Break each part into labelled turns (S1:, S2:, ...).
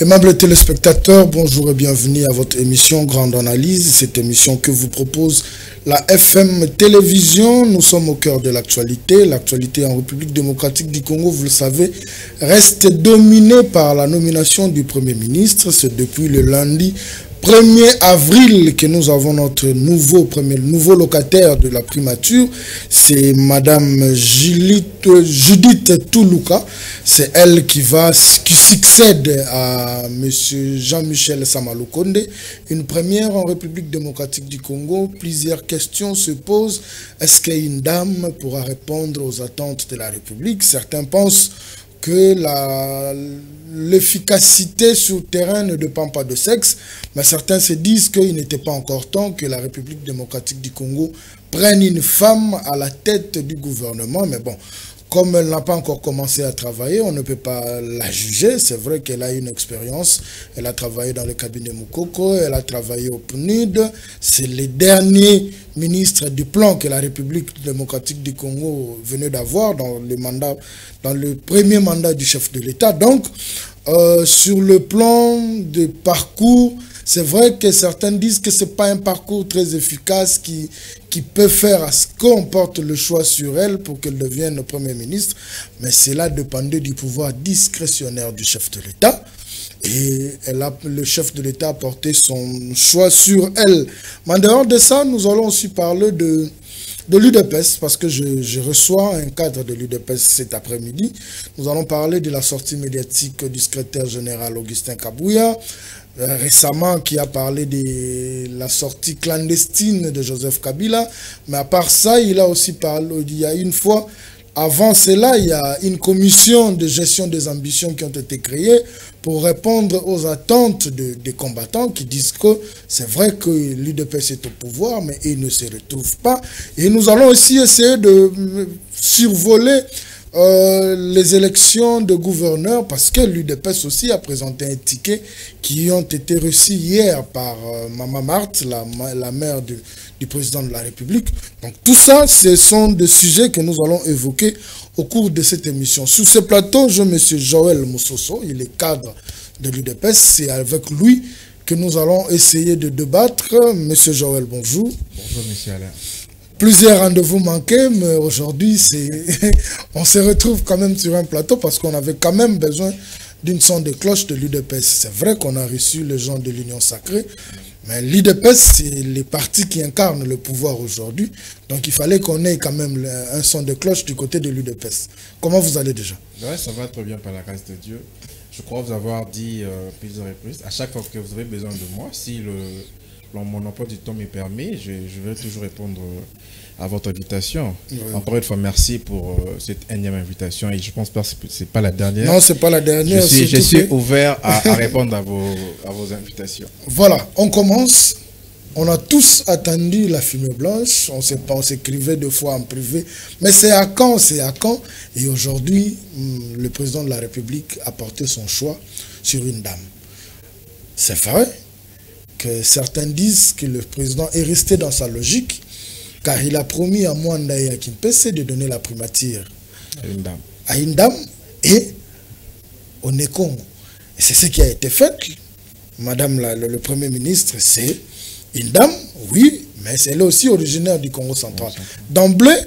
S1: Aimables téléspectateurs, bonjour et bienvenue à votre émission Grande Analyse, cette émission que vous propose la FM Télévision. Nous sommes au cœur de l'actualité. L'actualité en République démocratique du Congo, vous le savez, reste dominée par la nomination du Premier ministre. C'est depuis le lundi 1er avril que nous avons notre nouveau locataire de la primature, c'est Madame Judith Toulouka. C'est elle qui succède à Monsieur Jean-Michel Samalukonde. Une première en République démocratique du Congo. Plusieurs questions se posent. Est-ce qu'une dame pourra répondre aux attentes de la République? Certains pensent que l'efficacité sur le terrain ne dépend pas de sexe, mais certains se disent qu'il n'était pas encore temps que la République démocratique du Congo prenne une femme à la tête du gouvernement. Mais bon, comme elle n'a pas encore commencé à travailler, on ne peut pas la juger. C'est vrai qu'elle a une expérience. Elle a travaillé dans le cabinet Moukoko, elle a travaillé au PNUD. C'est le dernier ministre du plan que la République démocratique du Congo venait d'avoir dans le premier mandat du chef de l'État. Donc, sur le plan de parcours, c'est vrai que certains disent que ce n'est pas un parcours très efficace qui peut faire à ce qu'on porte le choix sur elle pour qu'elle devienne le Premier ministre. Mais cela dépendait du pouvoir discrétionnaire du chef de l'État. Et le chef de l'État a porté son choix sur elle. Mais en dehors de ça, nous allons aussi parler de l'UDPS, parce que je reçois un cadre de l'UDPS cet après-midi. Nous allons parler de la sortie médiatique du secrétaire général Augustin Kabouya, récemment qui a parlé de la sortie clandestine de Joseph Kabila. Mais à part ça, il a aussi parlé, il y a une fois, avant cela, il y a une commission de gestion des ambitions qui ont été créées pour répondre aux attentes des combattants qui disent que c'est vrai que l'UDPS est au pouvoir, mais ils ne se retrouvent pas. Et nous allons aussi essayer de survoler les élections de gouverneurs, parce que l'UDPS aussi a présenté un ticket qui ont été reçus hier par Maman Marthe, la mère du président de la République. Donc tout ça, ce sont des sujets que nous allons évoquer au cours de cette émission. Sur ce plateau, j'ai M. Joël Moussoso, il est cadre de l'UDPS. C'est avec lui que nous allons essayer de débattre. M. Joël, bonjour.
S2: Bonjour, M. Alain.
S1: Plusieurs rendez-vous manqués, mais aujourd'hui, on se retrouve quand même sur un plateau parce qu'on avait quand même besoin d'une sonde de cloche de l'UDPS. C'est vrai qu'on a reçu les gens de l'Union Sacrée, mais l'UDPS, c'est les partis qui incarnent le pouvoir aujourd'hui. Donc il fallait qu'on ait quand même un son de cloche du côté de l'UDPS. Comment vous allez déjà?
S2: Ouais, ça va très bien par la grâce de Dieu. Je crois vous avoir dit plusieurs reprises, à chaque fois que vous avez besoin de moi, si mon emploi du temps me permet, je vais toujours répondre à votre invitation. Ouais. Encore une fois, merci pour cette énième invitation, et je pense pas que ce n'est pas la dernière.
S1: Non, ce n'est pas la dernière.
S2: Je suis ouvert à répondre à vos invitations.
S1: Voilà, on commence. On a tous attendu la fumée blanche. On s'écrivait deux fois en privé. Mais c'est à quand? Et aujourd'hui, le président de la République a porté son choix sur une dame. C'est vrai que certains disent que le président est resté dans sa logique, car il a promis à Mwanda et à Kimpese de donner la primature à une dame et au Nekongo. Et c'est ce qui a été fait. Madame le Premier ministre, c'est une dame, oui, mais elle est aussi originaire du Congo central. D'emblée,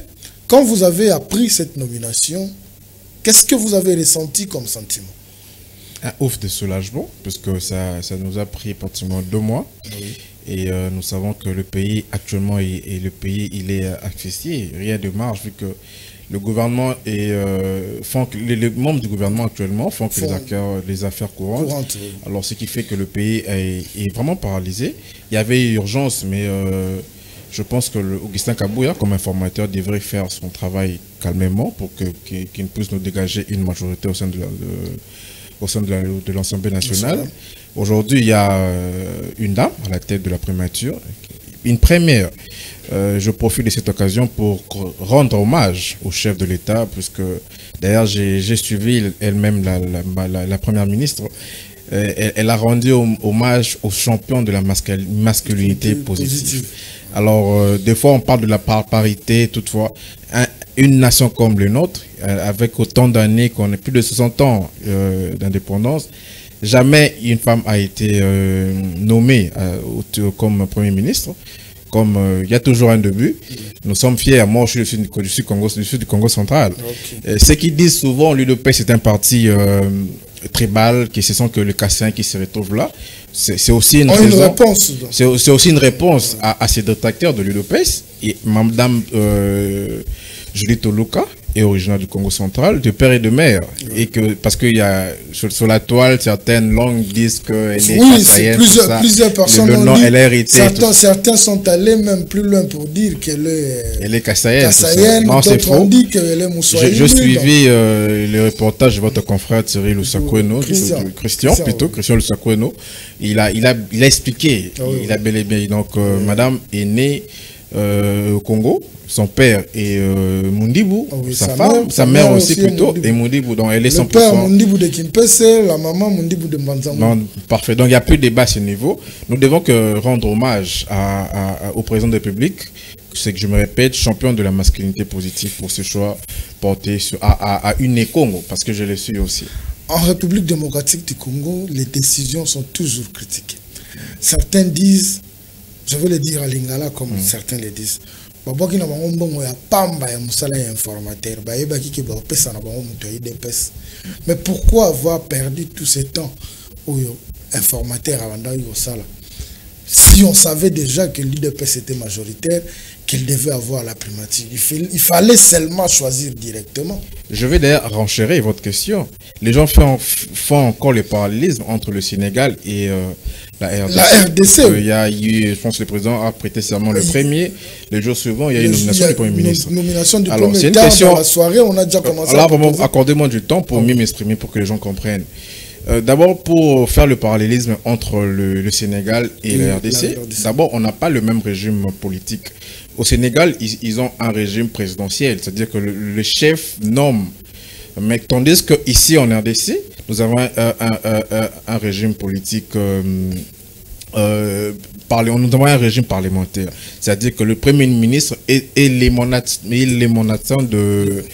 S1: quand vous avez appris cette nomination, qu'est-ce que vous avez ressenti comme sentiment?
S2: Un ouf de soulagement, parce que ça nous a pris pratiquement 2 mois. Oui. Et nous savons que le pays actuellement il est asphyxié, rien de marge, vu que le gouvernement les membres du gouvernement actuellement font que les affaires courantes. Oui. Alors ce qui fait que le pays est vraiment paralysé. Il y avait urgence, mais je pense que Augustin Kabouya, comme informateur, devrait faire son travail calmement pour qu'il puisse nous dégager une majorité au sein de l'Assemblée nationale. Aujourd'hui, il y a une dame à la tête de la primature, une première. Je profite de cette occasion pour rendre hommage au chef de l'État, puisque d'ailleurs j'ai suivi elle-même la première ministre. Elle a rendu hommage aux champions de la masculinité positive. Alors, des fois, on parle de la parité, toutefois, une nation comme le nôtre, avec autant d'années qu'on a plus de 60 ans d'indépendance, jamais une femme a été nommée comme Premier ministre. Comme il y a toujours un début, nous sommes fiers. Moi, je suis du Congo central. Okay. Ce qu'ils disent souvent, l'UDPS c'est un parti tribal, qui se sent que le Kassaïen qui se retrouve là. C'est aussi une réponse. C'est aussi une réponse à ces détracteurs de l'UDPS. Et Madame Julie Toluka est originaire du Congo central, de père et de mère. Et que, parce qu'il y a sur la toile, certaines langues disent qu'elle est kassaïenne.
S1: Plusieurs personnes
S2: le nom, elle est héritée.
S1: Certains sont allés même plus loin pour dire qu'elle est
S2: kassaïenne. Non, c'est faux.
S1: Dit qu'elle est moussoïenne.
S2: Je suivi le reportage de votre confrère Thierry Lusakweno, Christian Lusakweno. Il a expliqué, il a bel et bien. Donc, madame est née au Congo. Son père est Mundibou, sa mère aussi plutôt, et Mundibou. Donc elle est 100%.
S1: Le père Mundibou de Kimpese, la maman Mundibou de Mbanzamou.
S2: Parfait. Donc il n'y a plus de débat à ce niveau. Nous devons rendre hommage au président de la République, c'est que je me répète, champion de la masculinité positive pour ce choix porté à une Congo, parce que je le suis aussi.
S1: En République démocratique du Congo, les décisions sont toujours critiquées. Certains disent, je veux le dire à Lingala comme certains le disent, mais pourquoi avoir perdu tout ce temps où informateur si on savait déjà que l'UDPS était majoritaire, qu'il devait avoir la primature? Il fallait seulement choisir directement.
S2: Je vais d'ailleurs renchérir votre question. Les gens font encore le parallélisme entre le Sénégal et la RDC.
S1: La RDC.
S2: Il y a eu, je pense que le président a prêté serment le premier. Le jour suivant, il y a eu une nomination du Premier ministre.
S1: Nomination du Premier ministre. Dans la soirée, on a déjà commencé
S2: alors, accordez-moi du temps pour mieux m'exprimer, pour que les gens comprennent. D'abord, pour faire le parallélisme entre le Sénégal et la RDC, d'abord, on n'a pas le même régime politique. Au Sénégal, ils ont un régime présidentiel, c'est-à-dire que le chef nomme. Mais tandis qu'ici, en RDC, nous avons un régime politique, nous avons un régime parlementaire. C'est-à-dire que le Premier ministre est l'émanation de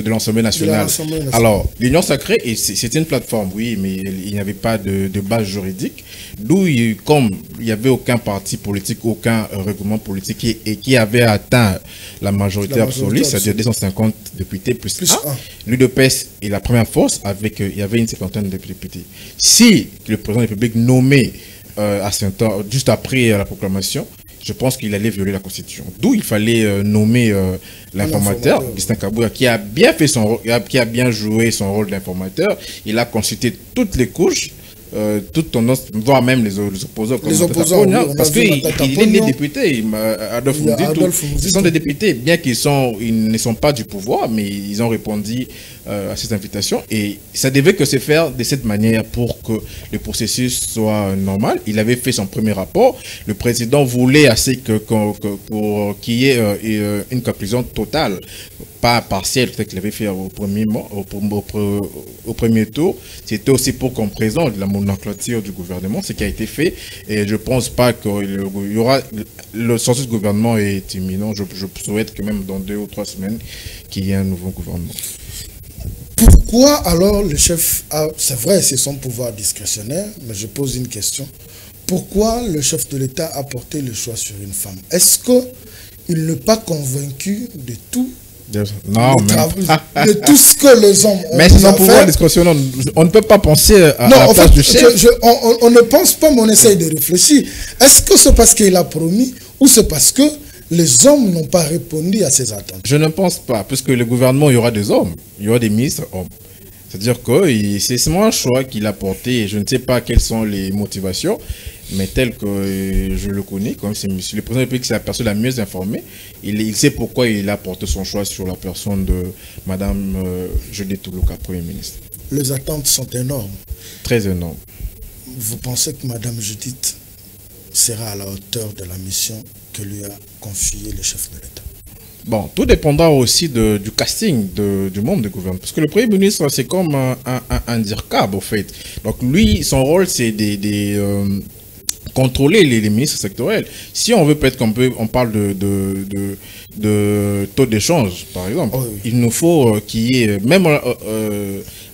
S2: l'Assemblée nationale. Alors, l'Union sacrée, c'est une plateforme, oui, mais il n'y avait pas de base juridique. D'où, comme il n'y avait aucun parti politique, aucun règlement politique qui avait atteint la majorité absolue, c'est-à-dire 250 députés plus 1, l'UDPS est la première force, il y avait une cinquantaine de députés. Si le président de la République nommait à Saint-Ouen, juste après la proclamation, je pense qu'il allait violer la Constitution. D'où il fallait nommer l'informateur, Augustin Kabouya, qui a bien fait son rôle, qui a bien joué son rôle d'informateur. Il a consulté toutes les couches, toute tendance, voire même les opposants. Comme les opposants, parce qu'il est des députés. Adolphe Mouzitou, ce sont des députés, bien qu'ils ne sont pas du pouvoir, mais ils ont répondu à cette invitation. Et ça devait que se faire de cette manière pour que le processus soit normal. Il avait fait son premier rapport. Le président voulait assez pour qu'il y ait une conclusion totale, pas partielle, peut-être qu'il avait fait au premier tour. C'était aussi pour qu'on présente la nomenclature du gouvernement, ce qui a été fait. Et je ne pense pas qu'il y aura... Le sortie du gouvernement est imminent. Je souhaite que même dans 2 ou 3 semaines, qu'il y ait un nouveau gouvernement.
S1: Pourquoi alors le chef a... C'est vrai, c'est son pouvoir discrétionnaire, mais je pose une question. Pourquoi le chef de l'État a porté le choix sur une femme? Est-ce qu'il n'est pas convaincu de tout?
S2: Non,
S1: de tout ce que les hommes ont.
S2: Mais c'est son pouvoir discrétionnaire. On ne peut pas penser à la place du chef.
S1: On ne pense pas, mais on essaye de réfléchir. Est-ce que c'est parce qu'il a promis ou c'est parce que les hommes n'ont pas répondu à ses attentes?
S2: Je ne pense pas, puisque le gouvernement, il y aura des hommes, il y aura des ministres hommes. C'est-à-dire que c'est seulement un choix qu'il a porté et je ne sais pas quelles sont les motivations, mais tel que je le connais, comme c'est monsieur le président de la République, c'est la personne la mieux informée. Il sait pourquoi il a porté son choix sur la personne de Madame Julie Toluka, Premier ministre.
S1: Les attentes sont énormes.
S2: Très énormes.
S1: Vous pensez que Madame Judith sera à la hauteur de la mission que lui a confiée le chef de l'État?
S2: Bon, tout dépendra aussi du casting du membre du gouvernement. Parce que le Premier ministre, c'est comme un DIRCAB, au fait. Donc lui, son rôle, c'est de contrôler les ministres sectoriels. Si on veut peut-être on parle de taux d'échange, par exemple, il nous faut qu'il y ait, même à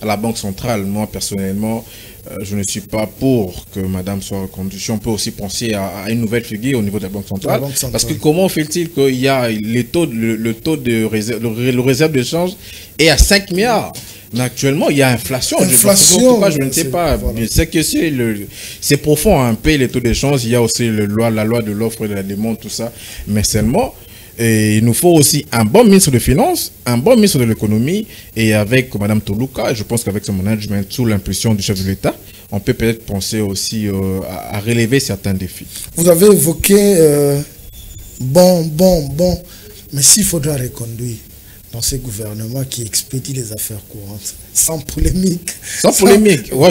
S2: la Banque centrale, moi personnellement, je ne suis pas pour que madame soit reconduite. On peut aussi penser à une nouvelle figure au niveau de la Banque centrale. Parce que comment fait-il qu'il y a le taux de réserve, le réserve de change est à 5 milliards? Mais actuellement, il y a inflation. Je ne sais pas. Voilà. Je sais que c'est profond un peu les taux d'échange. Il y a aussi la loi de l'offre et de la demande, tout ça. Mais seulement, et il nous faut aussi un bon ministre de Finances, un bon ministre de l'économie, et avec Mme Toluka, je pense qu'avec son management sous l'impulsion du chef de l'État, on peut peut-être penser aussi à relever certains défis.
S1: Vous avez évoqué mais s'il faudra reconduire dans ces gouvernements qui expédient les affaires courantes, sans polémique.
S2: Sans polémique, ouais,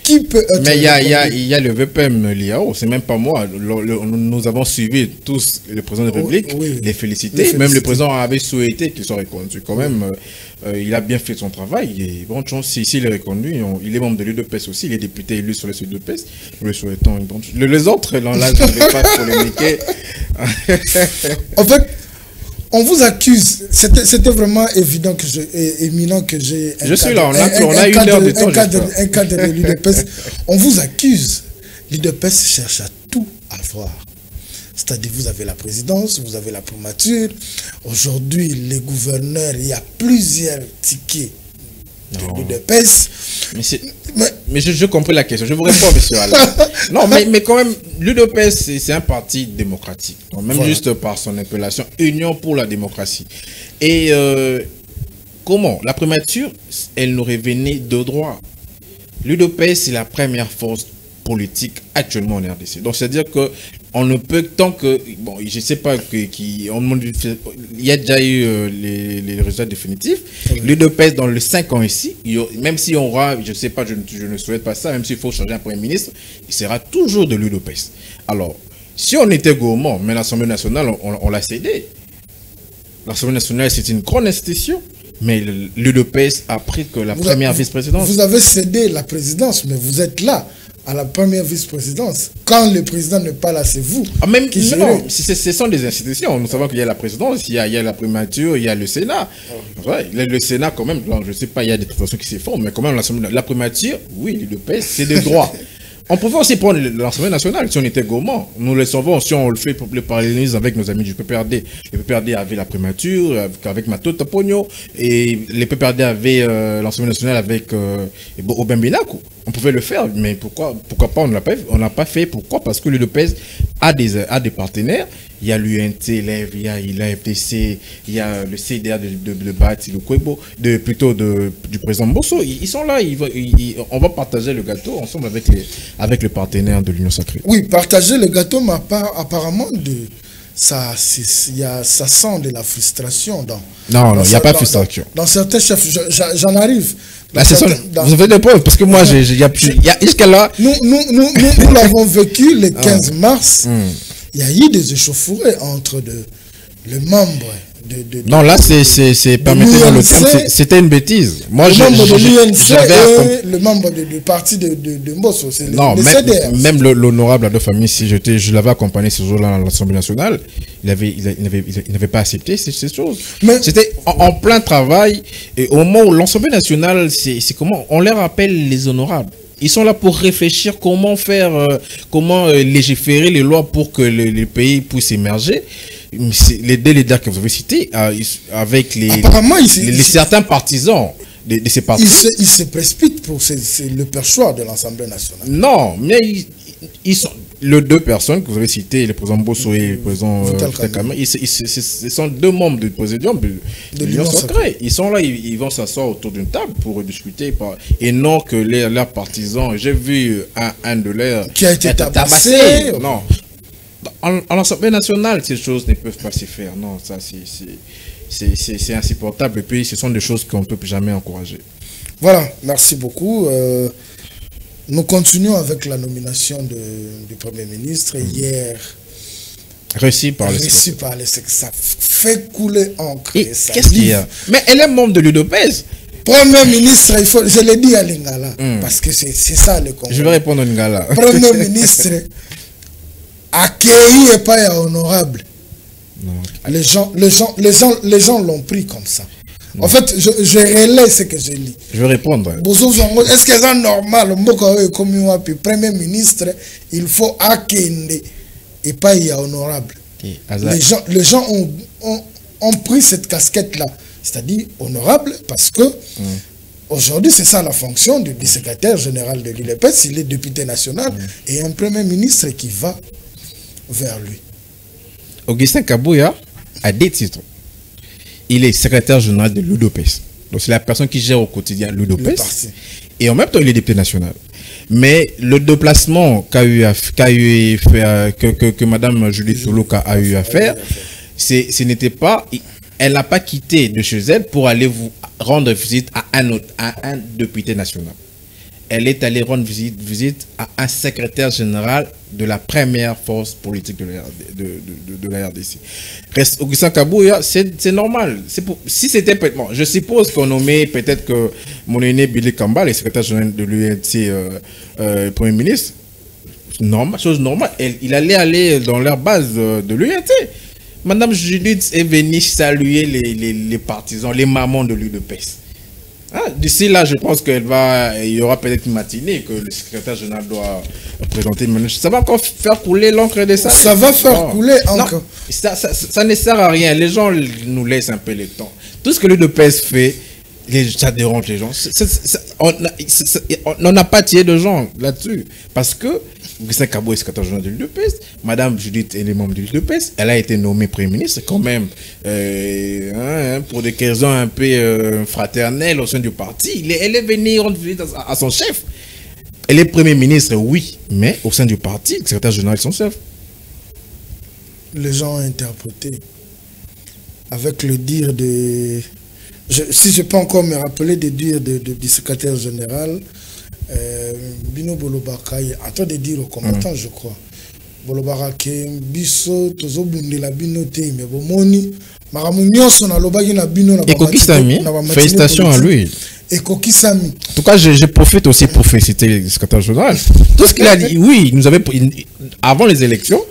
S1: Qui peut être...
S2: Mais il y a le VPM Liao, c'est même pas moi. Nous avons suivi tous le président de la République, les féliciter. Même le président avait souhaité qu'il soit reconduit. Quand même, il a bien fait son travail. Et bonne chance, s'il est reconduit, il est membre de l'UDPS aussi, il est député élu sur le l'UDPS. Nous le souhaitons une bonne chance. Les autres, là, je ne vais pas polémiquer.
S1: En fait, on vous accuse, c'était vraiment évident que éminent que j'ai...
S2: Je suis là, on a eu l'heure de temps.
S1: Un cadre de l'UDPS. On vous accuse. L'UDPS cherche à tout avoir. C'est-à-dire, vous avez la présidence, vous avez la primature. Aujourd'hui, les gouverneurs, il y a plusieurs tickets de l'UDPS.
S2: Mais je comprends la question. Je vous réponds, monsieur Alain. Non, mais quand même, l'UDPS, c'est un parti démocratique. Donc, même juste par son appellation, Union pour la démocratie. Et comment? La primature, elle nous revenait de droit. L'UDPS, c'est la première force politique actuellement en RDC. Donc, c'est-à-dire que on ne peut, tant que, bon, je ne sais pas, il y a déjà eu les résultats définitifs. L'UDPS, dans les 5 ans ici, même si on aura, je ne sais pas, je ne souhaite pas ça, même s'il faut changer un Premier ministre, il sera toujours de l'UDPS. Alors, si on était gourmand, mais l'Assemblée nationale, on l'a cédé. L'Assemblée nationale, c'est une grande institution. Mais l'UDPS a pris que la première vice-présidence.
S1: Vous avez cédé la présidence, mais vous êtes là à la première vice-présidence. Quand le président n'est pas là, c'est vous qui gérez.
S2: Non, ce sont des institutions. Nous savons qu'il y a la présidence, il y a la primature, il y a le Sénat. Ouais, le Sénat, quand même, je ne sais pas, il y a des situations qui se font, mais quand même, la primature, oui, l'UDPS, c'est des droits. On pouvait aussi prendre l'Assemblée nationale si on était gourmand. Nous le savons, si on le fait pour le parallélisme avec nos amis du PPRD. Le PPRD avait la primature avec Mato Tapogno et le PPRD avait l'Assemblée nationale avec Obembinaku. On pouvait le faire, mais pourquoi pas on n'a pas fait? Pourquoi? Parce que l'UDPS a des partenaires. Il y a l'UNT, il y a l'AFDC, il y a le CDA de Bati, le Kwebo, du président Bosso. Ils sont là, on va partager le gâteau ensemble avec le partenaire de l'Union Sacrée.
S1: Oui, partager le gâteau, mais apparemment, ça sent de la frustration.
S2: Non, il n'y a pas de frustration.
S1: Dans certains chefs, j'en arrive.
S2: Vous avez des preuves, parce que moi, jusqu'à là...
S1: Nous l'avons vécu le 15 mars. Il y a eu des échauffourées entre les membres
S2: non, là, permettez-moi le terme, c'était une bêtise. Moi,
S1: le membre de l'UNC et le membre du parti de Mbosso, c'est le CDR.
S2: Même l'honorable Ado Famille, si je l'avais accompagné ce jour-là à l'Assemblée nationale, il n'avait pas accepté ces choses. C'était en plein travail, et au moment où l'Assemblée nationale, c'est comment on leur appelle les honorables. Ils sont là pour réfléchir comment légiférer les lois pour que le pays puisse émerger. Les deux leaders que vous avez cités, avec certains partisans de ces partis.
S1: Ils se précipitent pour le perchoir de l'Assemblée nationale.
S2: Non, mais ils sont les deux personnes que vous avez citées, le président Bosso et le président Vital, ce sont deux membres du présidium de l'Union Sacrée. Ils sont là, ils vont s'asseoir autour d'une table pour discuter, et non que leurs partisans. J'ai vu un de leurs
S1: qui a été tabassé.
S2: Non. En l'Assemblée nationale, ces choses ne peuvent pas se faire. Non, ça c'est insupportable. Et puis, ce sont des choses qu'on ne peut plus jamais encourager.
S1: Voilà, merci beaucoup. Nous continuons avec la nomination du Premier ministre. Hier,
S2: réussi par les
S1: ça fait couler encre.
S2: Qu'est-ce qu'il y a? Mais elle est membre de l'UDPS.
S1: Premier ministre, je l'ai dit à Lingala, parce que c'est ça le combat.
S2: Je vais répondre à Lingala.
S1: Premier ministre, accueilli et pas honorable. Non. Les gens l'ont pris comme ça. En fait, je relais ce que je lis.
S2: Je vais répondre.
S1: Est-ce que c'est normal, comme le Premier ministre, il faut akende et pas y honorable. Les gens ont pris cette casquette-là, c'est-à-dire honorable, parce que aujourd'hui, c'est ça la fonction du secrétaire général de l'UDPS. Il est député national et un Premier ministre qui va vers lui.
S2: Augustin Kabouya a des titres. Il est secrétaire général de l'UDPS. Donc c'est la personne qui gère au quotidien l'UDPS. Et en même temps, il est député national. Mais le déplacement que Mme Judith Toloka a eu à faire, ce n'était pas... Elle n'a pas quitté de chez elle pour aller vous rendre visite à un député national. Elle est allée rendre visite à un secrétaire général de la première force politique de la RDC. Augustin Kabouya, c'est normal. Si c'était peut-être... je suppose qu'on nommait peut-être que mon aîné Billy Kamba, le secrétaire général de l'UNT, Premier ministre, chose normale. Il allait aller dans leur base de l'UNT. Madame Judith est venue saluer les partisans, les mamans de l'UDPS. D'ici là, je pense qu'il y aura peut-être une matinée que le secrétaire général doit présenter. Ça va encore faire couler l'encre de ça.
S1: Ça va faire couler encore.
S2: Ça ne sert à rien. Les gens nous laissent un peu le temps. Tout ce que l'UDPS fait, ça dérange les gens. On n'a pas tiré de gens là-dessus. Parce que Augustin Kabouya est secrétaire général de l'UDPS, Madame Judith est membre de l'UDPS, elle a été nommée Premier ministre quand même, pour des raisons un peu fraternelles au sein du parti. Elle est venue rendre visite à son chef. Elle est Premier ministre, oui, mais au sein du parti, le secrétaire général est son chef.
S1: Les gens ont interprété avec le dire de... si je peux encore me rappeler des dires du secrétaire général, Bino Bolobaka, attends de dire aux combattants, je crois. Bolobaka, Biso, Tozo Bundela, Bino Te, mais Bomoni, Maramunio, son alobagi na Bino, na
S2: Kokisami, félicitations à lui.
S1: Et Kokisami.
S2: En tout cas, je profite aussi pour féliciter le secrétaire général. Tout ce qu'il a dit, oui, nous avait, avant les élections,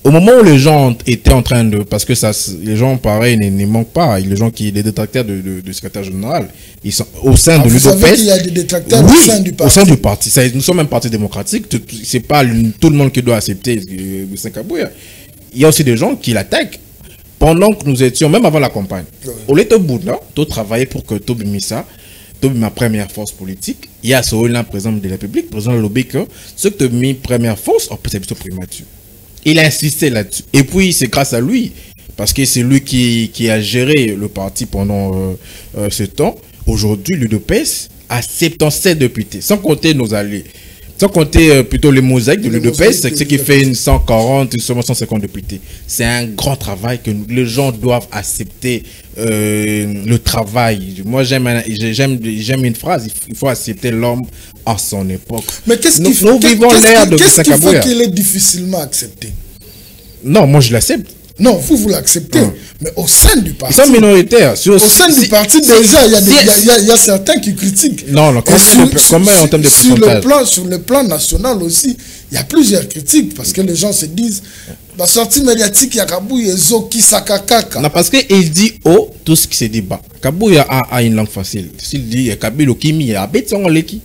S2: au moment où les gens étaient en train de... Parce que les gens, pareil, ne manquent pas. Les gens les détracteurs du secrétaire général, ils sont au sein de l'UDPS. Vous savez qu'il y a des détracteurs au sein du parti. Au sein du parti. Nous sommes un parti démocratique. C'est pas tout le monde qui doit accepter Augustin Kabouya. Il y a aussi des gens qui l'attaquent. Pendant que nous étions, même avant la campagne, au lieu de Bouddha, tu travaillais pour que Tobi Missa, ma première force politique, il y a ce rôle-là, président de la République, président de l'OB, que ce que tu as mis première force, on peut s'habituer primature. Il a insisté là-dessus. Et puis, c'est grâce à lui, parce que c'est lui qui a géré le parti pendant ce temps. Aujourd'hui, l'UDPS a 77 députés, sans compter nos alliés. Sans compter plutôt les mosaïques de l'UDPS, ce qui fait une 140, seulement 150 députés. C'est un grand travail que les gens doivent accepter le travail. Moi, j'aime une phrase, il faut accepter l'homme à son époque.
S1: Mais qu'est-ce qui fait qu'il est difficilement accepté? Non,
S2: moi je l'accepte.
S1: Non, vous l'acceptez, mais au sein du parti...
S2: Ils sont minoritaires.
S1: Au sein du parti, déjà, il y a certains qui critiquent.
S2: Non, comment en termes de pourcentage?
S1: Sur le plan national aussi, il y a plusieurs critiques, parce que les gens se disent, la sortie médiatique, il y a Kabouya, Zoki, Sakakaka.
S2: Non, parce qu'il dit haut tout ce qui se dit bas. Kabouya a une langue facile. S'il dit Kabilo Kimi, il y a Betson Leki.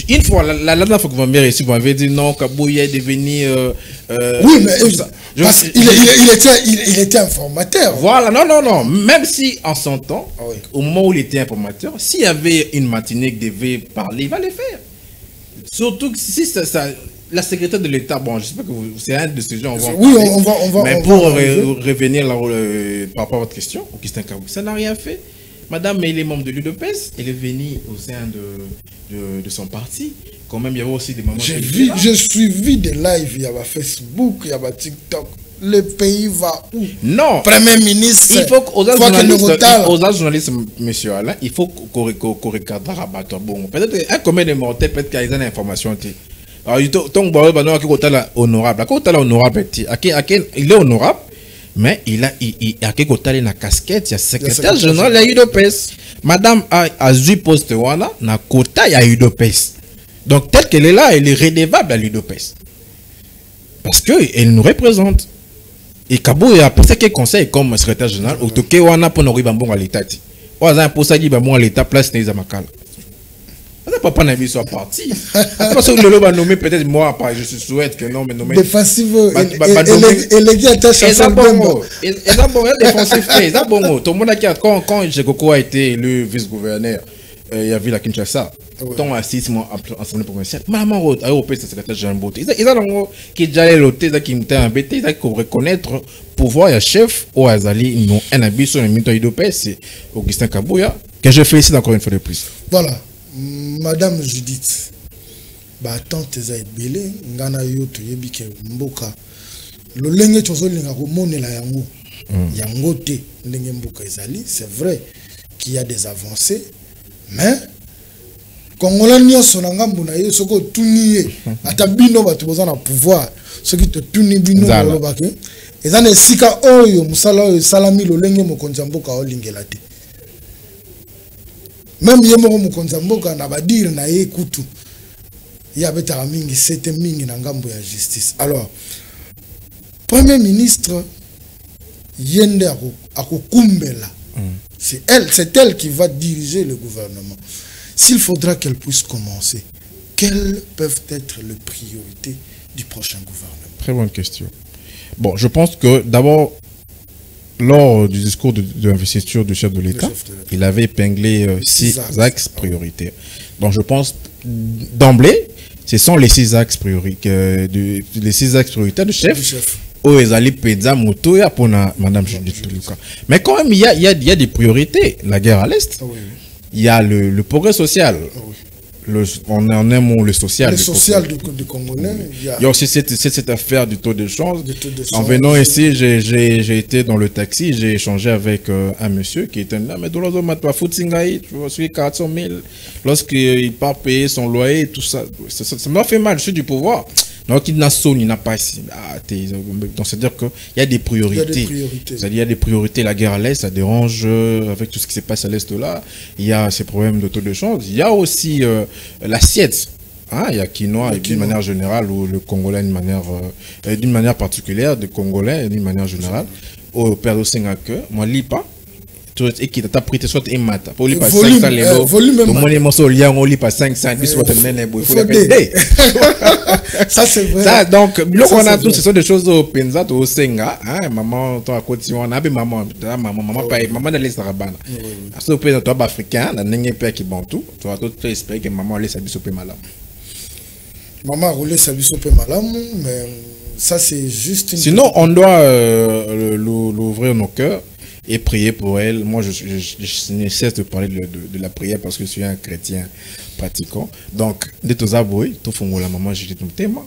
S2: Une fois, la dernière fois que vous m'avez reçu, vous m'avez dit non, Kabouya est devenu...
S1: oui, mais il était informateur.
S2: Voilà, non. Même si, en son temps, au moment où il était informateur, s'il y avait une matinée qui devait parler, il va le faire. Surtout que si la secrétaire de l'État, bon, je sais pas que c'est un de ces gens.
S1: Oui, on va.
S2: Mais pour revenir par rapport à votre question, Augustin Kabouya, ça n'a rien fait. Madame, elle est membre de l'UDPS, elle est venue au sein de son parti. Quand même, il y avait aussi des moments...
S1: J'ai suivi des lives, il y avait Facebook, il y avait TikTok. Le pays va où?
S2: Non.
S1: Premier ministre.
S2: Il faut qu'aux journalistes, monsieur Alain, il faut qu'on regarde la rabat. Bon, peut-être un commun de mortels, peut-être qu'il y a des informations. Alors, il est honorable. Il est honorable. Mais il a quelque chose na casquette, il y a secrétaire général de l'UDPS. Madame a eu poste wana na quota ya l'UDPS. Donc tel qu'elle est là, elle est redevable à l'UDPS. Parce qu'elle nous représente. Et Kabo a pensé quel conseil comme secrétaire général au Toké wana pour nous ribambon à l'état. Ou à pour ça ribambon à l'état place n'est Zamakala. On n'a pas un soit parti. Parce que le lot va nommer peut-être moi, je souhaite que non, mais nommer.
S1: Défensif et les gars attaché à ça.
S2: Et ça bon, défensif. Et ça bon, tout le monde a dit quand Jekoko a été le vice-gouverneur, il y a vu la Kinshasa. Tant à 6 mois ensemble provinciale. Maman route, européen secrétaire général. Ils ont qui déjà l'autre qui m'était embêté, ils ont reconnaître pouvoir et chef au Azali, non un habit sur le mito idopé, c'est Augustin Kabouya que je félicite encore une fois de plus.
S1: Voilà. Madame Judith, bah tante eza belé ngana yo to yebike mboka lo lenge tozo linga ko monela yango yango te ndenge mboka ezali, c'est vrai qu'il y a des avancées, mais Congolais nyonso na ngambu na ye soko tuniye ata bino bato boza na pouvoir soki to tuni bino lobake eza na sika oyo musala oyo salami lo lenge mokonza mboka olingela te. Même yemoko mokonza mboka na badire na ye kutu ya betaka mingi sete mingi na ngambo ya justice. Alors premier ministre yende akokumbela, c'est elle qui va diriger le gouvernement. S'il faudra qu'elle puisse commencer, quelles peuvent être les priorités du prochain gouvernement?
S2: Très bonne question. Bon, je pense que d'abord, lors du discours de l'investiture du chef de l'État, il avait épinglé 6 axes prioritaires. Donc je pense d'emblée, ce sont les 6 axes prioritaires du chef. Oh, ils allaient pédza moto ya pour Madame Judith Tuluka. Mais quand même, il y a des priorités. La guerre à l'Est, il y a le progrès social. On en aime le social.
S1: Le social du Congolais.
S2: Il y a aussi cette affaire du taux de change. En venant ici, j'ai été dans le taxi, j'ai échangé avec un monsieur qui était là, mais dans l'autre matwa Futsingaï, tu vois, celui 400 000, lorsqu'il part payer son loyer, tout ça, ça m'a fait mal, je suis du pouvoir. Donc il n'a pas ici. Donc c'est-à-dire qu'il y a des priorités. Il y a des priorités. La guerre à l'Est, ça dérange avec tout ce qui se passe à l'Est là. Il y a ces problèmes de taux de change. Il y a aussi l'assiette. Hein, il y a quinoa et d'une manière générale, ou le Congolais d'une manière particulière, le Congolais d'une manière générale. Au père de Singapur, moi lis pas. Et qui t'a prêté soit et mat pour lui pas 500 les lots tout mon émotion lien on lit pas 500 bis soit même il faut répéter
S1: ça c'est vrai
S2: ça donc là on a tout ce sont des choses au penza au senga hein maman toi à côté on a maman pas maman d'aller sarabana ça au pays toi africain na n'engé père qui bantou toi tout espérer que maman laisse biso pe malam
S1: maman rouler sa biso pe malam mais ça c'est juste
S2: sinon on doit l'ouvrir nos cœurs et prier pour elle. Moi, je ne cesse de parler de la prière parce que je suis un chrétien pratiquant. Donc, de tous aboués, tout font la maman, je dis tout thème.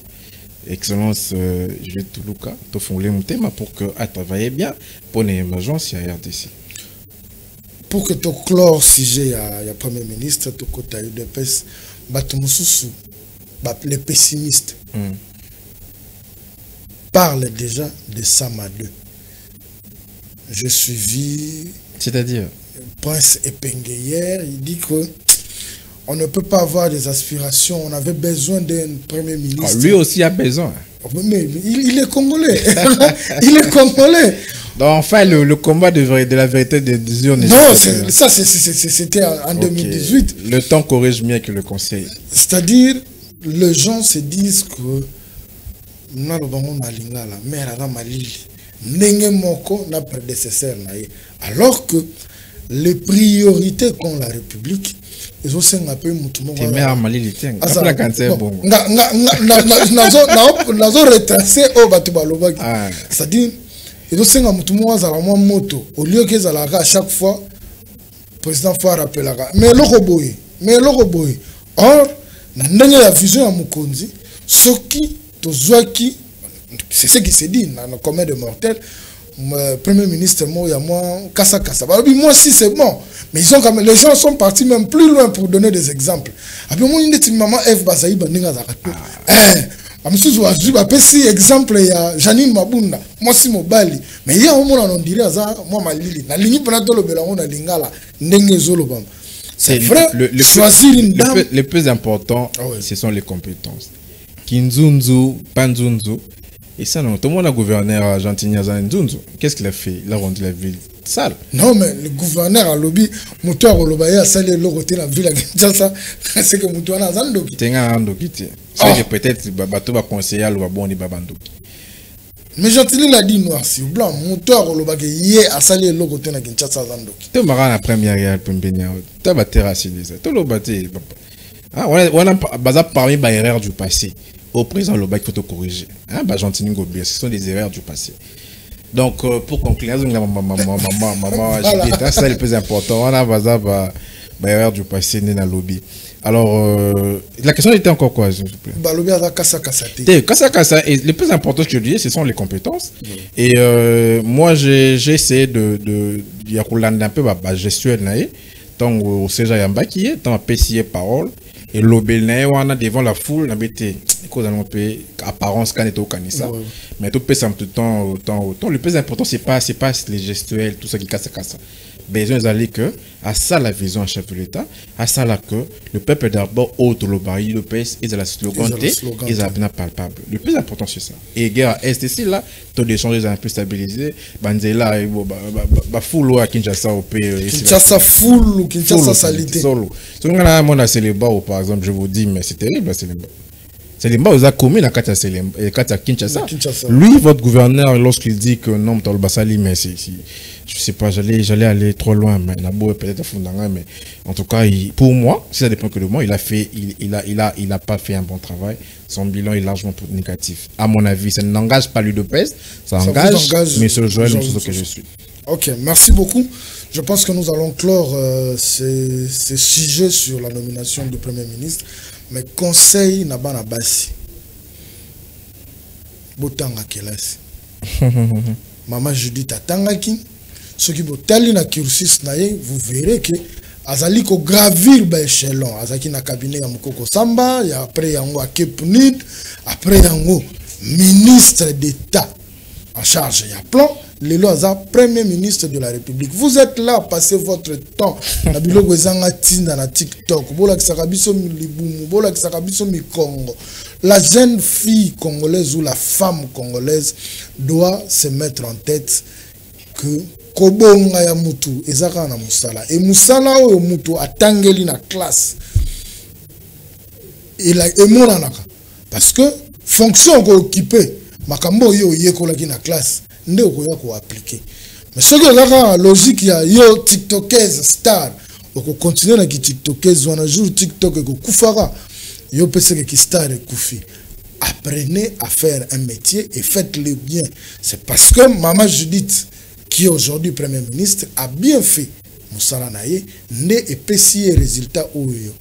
S2: Excellence, je dis tout Luca, tout font le thème pour que à travailler bien pour une émergence il y a RDC.
S1: Pour que tu clore sujet il y a premier ministre, tu côté de pes, les pessimistes parlent déjà de Sama 2. Je suivis.
S2: C'est-à-dire
S1: Prince Epenge hier, il dit que on ne peut pas avoir des aspirations. On avait besoin d'un premier ministre.
S2: Ah, lui aussi a besoin.
S1: Mais il est congolais. Il est congolais.
S2: Donc, enfin, le combat de la vérité des urnes.
S1: Non, ça c'était en 2018.
S2: Le temps corrige mieux que le conseil.
S1: C'est-à-dire, les gens se disent que n'a prédécesseur. Alors que les priorités qu'ont la République, ils ont un peu c'est-à-dire, ils ont moto au lieu qu'ils aient à chaque fois, le président faut rappeler. Mais le robot, or, la vision à Mukonzi, ce qui, c'est ce qui s'est dit dans le commun de mortels. Premier ministre, moi, Kassa. Moi aussi, c'est bon. Mais ils ont quand même, les gens sont partis même plus loin pour donner des exemples. Après, moi, je dis, maman, F. Bazaï, si exemple, il y a Janine Mabunda, moi, si Mobali. Mais il y a un moment, on dirait, moi, ma Lili. La ligne pour la lingala, c'est vrai, choisir une dame.
S2: Le plus important, ce sont les compétences. Kinzunzu, Panzunzu, Et ça, non. Tout le monde a gouverneur argentinien Nzunzu. Qu'est-ce qu'il a fait? Il a rendu la ville sale.
S1: Non, mais le gouverneur a lobby, Moutoua Olobaye a salé l'oroté la ville à Kinshasa. C'est que Moutoua n'a pas Zandoki.
S2: Tenga Zandoki. C'est que peut-être Bato va conseiller à l'Obaboni Babandoki.
S1: Mais Gentilly l'a dit noir, si ou blanc, Moutoua Olobaye yé a salé l'oroté la Kinshasa Zandoki.
S2: Tu m'as la première guerre pour Mbenia. Tu as battu Rassilisa. Tu l'as battu. On a parmi les erreurs du passé. Au présent, le bac, il faut te corriger. Gentilly Ngobia, ce sont des erreurs du passé. Donc, pour conclure, ça c'est le plus important. On a des erreurs du passé dans le lobby. Alors, la question était encore quoi, s'il vous plaît? Le plus important que je dis, ce sont les compétences. Et moi, j'ai essayé de un peu la gestion tant au Seja Yamba qui est, tant à PCA parole. Et l'obéné, on a devant la foule, on a été apparence quand on est ça. Mais tout peut s'en temps. Le plus important, c'est pas les gestuels, tout ça qui casse. Besoin d'aller que, à ça la vision à chef de l'État, à ça là que le peuple d'abord autre le baril, le PS, et de la slogan, et de la bien palpable. Le plus important, c'est ça. Et guerre à STC là, taux d'échange est un peu stabilisé. Banzela, foule à Kinshasa au pays.
S1: Kinshasa foule ou Kinshasa salité.
S2: Solo. Si on a un Célébat, par exemple, je vous dis, mais c'est terrible, Célébat. Célébat, vous avez commis la carte à Kinshasa. Lui, votre gouverneur, lorsqu'il dit que non, Basali, mais je sais pas, j'allais aller trop loin, mais peut-être mais en tout cas, pour moi, si ça dépend que de moi, il a pas fait un bon travail. Son bilan est largement négatif. À mon avis, ça n'engage pas l'UDPS, ça engage M. Joël, que je suis.
S1: Ok, merci beaucoup. Je pense que nous allons clore ces sujets sur la nomination du Premier ministre. Mais conseil n'a pas na basi. Botanga kelasi. Maman Judith atangaki. Ce qui botali na cursus nae, vous verrez que azali ko gravir ba échelon. Azaki na cabinet ya Mukoko Samba, ya après yango a Kepnid, après yango ministre d'État en charge ya plan. Lelo aza premier ministre de la République. Vous êtes là, passez votre temps. Na biloko ezanga tinda na TikTok. Bola kisaka biso milibumu, bola kisaka biso mikongo. La jeune fille congolaise ou la femme congolaise doit se mettre en tête que kobonga ya mutu ezaka na musala. Et musala oyo mutu atangeli na classe. Et la emonanaka parce que fonction ko occuper makambo yo yekolaki na classe. Nde okoya ko appliquer. Mais ce que la logique ya yo TikTokers star oko continuer na ki TikTokers wana jour TikTok eko kufara yo pese ki star e kufi. Apprenez à faire un métier et faites-le bien. C'est parce que Maman Judith qui est aujourd'hui Premier ministre a bien fait Moussala Naye ne epesi résultat oyo.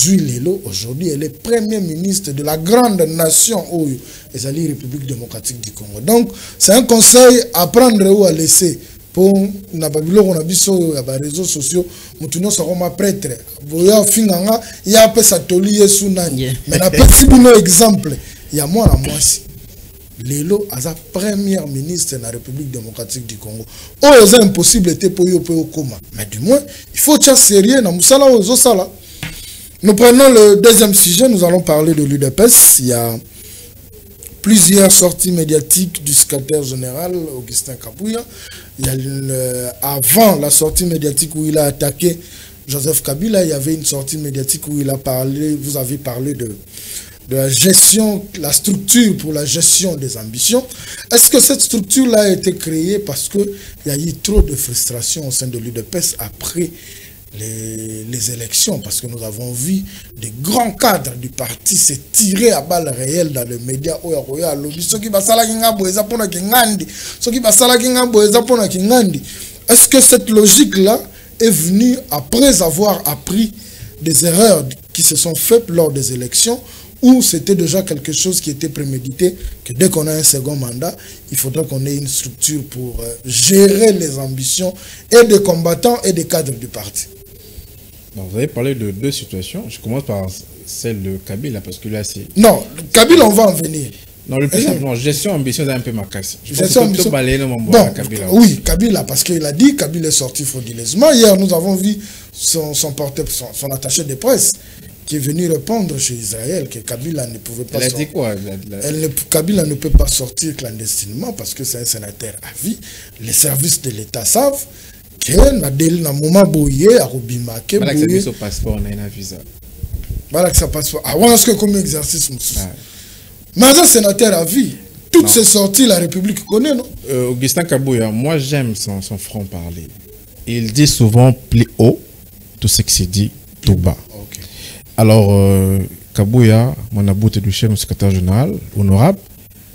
S1: Lelo, aujourd'hui, elle est Premier ministre de la grande nation Oyo, et la République démocratique du Congo. Donc, c'est un conseil à prendre ou à laisser. Pour na babilo on a biso ya ba réseaux sociaux, mutuno saroma prêtre. Boya finganga, ya pe satoli yesu nani. Mais na petit bino exemple, ya moi na mwasi. Lelo aza Premier ministre de la République démocratique du Congo. Oh, c'est impossible était pour yo pe okoma. Mais du moins, il faut être sérieux na musala ozo sala. Nous prenons le deuxième sujet, nous allons parler de l'UDPS. Il y a plusieurs sorties médiatiques du secrétaire général, Augustin Kabouya. Il y a avant la sortie médiatique où il a attaqué Joseph Kabila, il y avait une sortie médiatique où il a parlé, vous avez parlé de la gestion, la structure pour la gestion des ambitions. Est-ce que cette structure-là a été créée parce qu'il y a eu trop de frustration au sein de l'UDPS après les élections, parce que nous avons vu des grands cadres du parti se tirer à balles réelles dans les médias. Est-ce que cette logique-là est venue après avoir appris des erreurs qui se sont faites lors des élections, ou c'était déjà quelque chose qui était prémédité, que dès qu'on a un second mandat, il faudra qu'on ait une structure pour gérer les ambitions et des combattants et des cadres du parti?
S2: Vous avez parlé de deux situations. Je commence par celle de Kabila, parce que là, c'est...
S1: Non, Kabila, on va en venir.
S2: Non, le plus simplement, gestion ambitieuse est un peu ma casse.
S1: Gestion ambitieuse. Bon, Kabila, oui, Kabila, parce qu'il a dit, Kabila est sorti frauduleusement. Hier, nous avons vu son attaché de presse qui est venue répondre chez Israël que Kabila ne pouvait pas sortir.
S2: Elle a dit quoi?
S1: Kabila ne peut pas sortir clandestinement parce que c'est un sénateur à vie. Les services de l'État savent que na moment boye a robima ke boye
S2: son passeport on a un visa.
S1: Voilà que ça passe pas. Ah ouais, est-ce que comme exercice mais un sénateur à vie. Toutes ces sorties la République connaît, non?
S2: Augustin Kabouya, moi j'aime son franc-parler. Il dit souvent plus haut tout ce qui se dit tout bas.
S1: Okay.
S2: Alors, Kabouya, mon aboute du chef secrétaire général, honorable,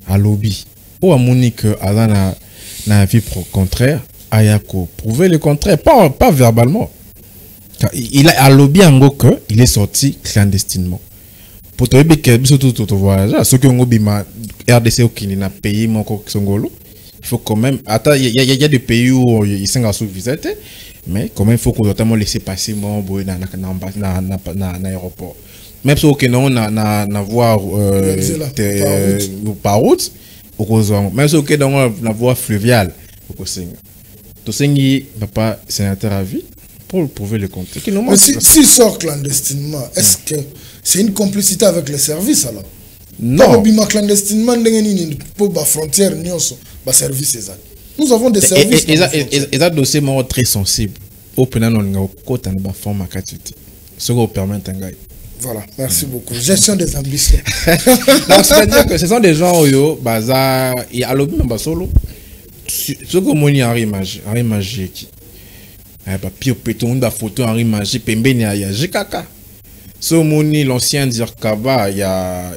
S2: à lobby. Ou à Monique, à un avis contraire, Ayako, prouver le contraire, pas verbalement. Il a lobby en gros que il est sorti clandestinement. Pour te dire que tout voyage, ceux qui ont bima RDC qui n'a payé mon Songolo, il faut quand même. Attends, il y a des pays où ils sont en sous-visite, mais quand même il faut qu'on notamment laisser passer mon boy dans l'aéroport. Même si on a voir par route, même si on a voir fluvial, tout ce qui n'est pas sénateur à vie pour prouver le compte.
S1: Mais s'il sort clandestinement, est-ce que c'est une complicité avec les services alors?
S2: Non.
S1: Clandestinement, frontière, nous avons des services.
S2: Et ça dossier très sensible. Au pénal, on a forme à quantité. Ce qui permet de.
S1: Voilà, merci beaucoup. Gestion des ambitions.
S2: C'est-à-dire que ce sont des gens qui bazar et à l'objet de solo. Ce que mon Henri Magique. Pire péton de photo Henri Magique, Pembeni ya Jikaka. Ce moni l'ancien dire Kaba, il y a